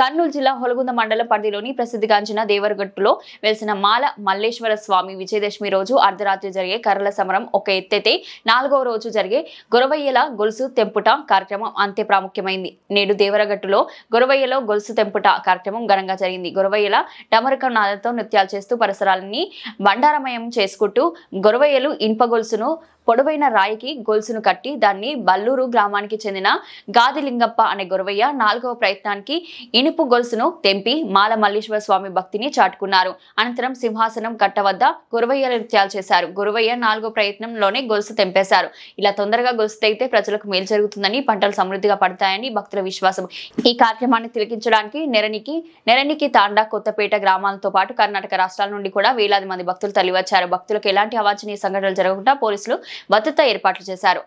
కర్నూలు జిల్లా హొలగుంద మండలం పరిధిలోని ప్రసిద్ధిగాంచిన దేవరగట్టులో వెలిసిన మాల మల్లేశ్వర స్వామి విజయదశమి రోజు అర్ధరాత్రి జరిగే కర్రల సమరం ఒక ఎత్తైతే 4వ రోజు జరిగే గొరవయ్యల గొలుసు తెంపుట కార్యక్రమం అంతే ప్రాముఖ్యమైంది. నేడు దేవరగట్టులో గొరవయ్యలో గొలుసు తెంపుట కార్యక్రమం ఘనంగా జరిగింది. గొరవయ్యల డమరుకం నాదంతో నృత్యాలు చేస్తూ పరిసరాలని బండారమయం చేసుకుంటూ గొరవయ్యలు ఇనుప గొలుసును పొడవైన రాయికి గొలుసును కట్టి దాన్ని బల్లూరు గ్రామానికి చెందిన గాదిలింగప్ప అనే గొరవయ్య 4వ ప్రయత్నానికి ఇనుపు గొలుసును తెంపి మాల మల్లేశ్వర స్వామి భక్తిని చాటుకున్నారు. అనంతరం సింహాసనం కట్ట వద్ద గొరవయ్య నృత్యాలు చేశారు. గొరవయ్య 4వ ప్రయత్నంలోనే గొలుసు తెంపేశారు. ఇలా తొందరగా గొలుసు తెగితే ప్రజలకు మేలు జరుగుతుందని, పంటలు సమృద్ధిగా పడతాయని భక్తుల విశ్వాసం. ఈ కార్యక్రమాన్ని తిలకించడానికి నెరనికి తాండా, కొత్తపేట గ్రామాలతో పాటు కర్ణాటక రాష్ట్రాల నుండి కూడా వేలాది మంది భక్తులు తరలివచ్చారు. భక్తులకు ఎలాంటి అవాంఛనీయ సంఘటనలు జరగకుండా పోలీసులు భద్రతా ఏర్పాట్లు చేశారు.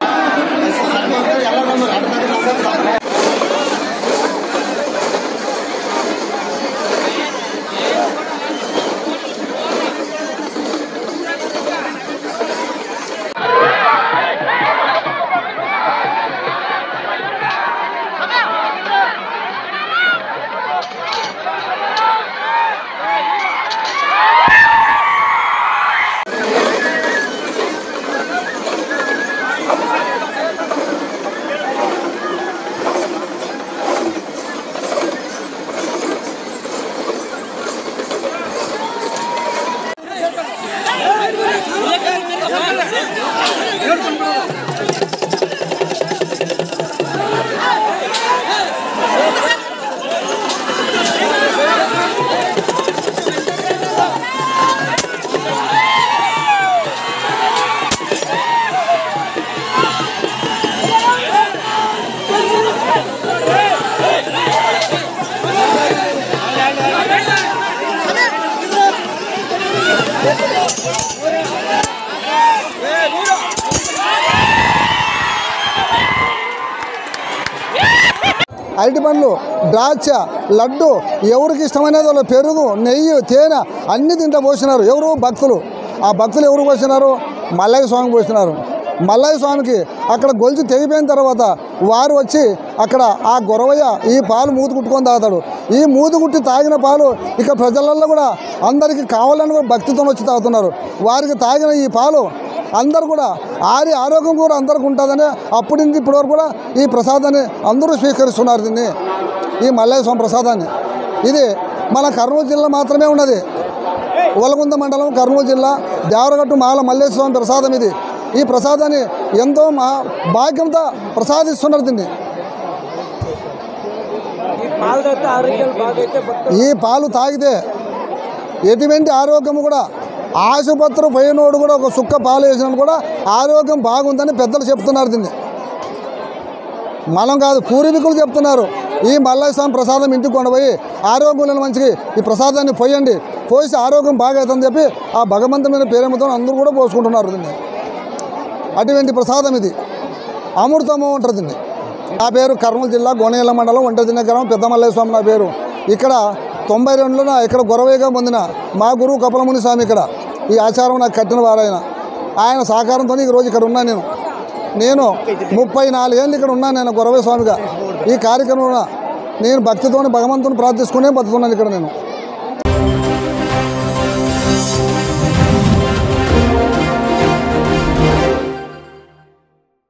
అరటి పండ్లు, ద్రాక్ష, లడ్డు, ఎవరికి ఇష్టమైనది వాళ్ళు పెరుగు, నెయ్యి, తేనె అన్నీ తింటూ పోసినారు. ఎవరు? భక్తులు. ఆ భక్తులు ఎవరు పోసినారు? మల్లయ్య స్వామికి పోసినారు. మల్లయ్య స్వామికి అక్కడ గొలుసు తెగిపోయిన తర్వాత వారు వచ్చి అక్కడ ఆ గొరవయ్య ఈ పాలు మూత కుట్టుకొని తాగుతాడు. ఈ మూత కుట్టి తాగిన పాలు ఇక ప్రజలలో కూడా అందరికీ కావాలని కూడా భక్తితో వచ్చి తాగుతున్నారు. వారికి తాగిన ఈ పాలు అందరూ కూడా ఆరోగ్యం కూడా అందరికి ఉంటుందని అప్పటి నుంచి ఇప్పటి వరకు కూడా ఈ ప్రసాదాన్ని అందరూ స్వీకరిస్తున్నారు. దీన్ని ఈ మల్లయ్య స్వామి ప్రసాదాన్ని ఇది మన కర్నూలు జిల్లా మాత్రమే ఉన్నది. హొలగుంద మండలం, కర్నూలు జిల్లా, దేవరగట్టు మాల మల్లేశ్వర స్వామి ప్రసాదం ఇది. ఈ ప్రసాదాన్ని ఎంతో భాగ్యంతో ప్రసాదిస్తున్నారు. దీన్ని ఈ పాలు తాగితే ఎటువంటి ఆరోగ్యము కూడా, ఆసుపత్రి పోయినోడు కూడా ఒక సుక్క పాలు వేసినా కూడా ఆరోగ్యం బాగుందని పెద్దలు చెప్తున్నారు. దీన్ని మనం కాదు, పూర్వీకులు చెప్తున్నారు. ఈ మల్లయ్య స్వామి ప్రసాదం ఇంటికి కొండపోయి ఆరోగ్యం మంచిగా ఈ ప్రసాదాన్ని పోయండి, పోసి ఆరోగ్యం బాగా అవుతుందని చెప్పి ఆ భగవంతుని పేరేమతో అందరూ కూడా పోసుకుంటున్నారు. దీన్ని అటువంటి ప్రసాదం ఇది అమృతము ఉంటుంది. దీన్ని నా పేరు కర్నూలు జిల్లా గోనేల మండలం ఒంటదిన్న గ్రామం పెద్ద మల్లయ్య స్వామి నా పేరు. ఇక్కడ 92లో ఇక్కడ గొరవయ్యగా పొందిన మా గురువు కపలముని స్వామి ఇక్కడ ఈ ఆచారం నాకు కట్టిన వారైన ఆయన సహకారంతో ఈరోజు ఇక్కడ ఉన్నాను. నేను 34 ఏళ్ళు ఇక్కడ ఉన్నాను. నేను గొరవయ్య స్వామిగా ఈ కార్యక్రమంలో నేను భక్తితో భగవంతుని ప్రార్థించుకునే బతుకున్నాను ఇక్కడ నేను.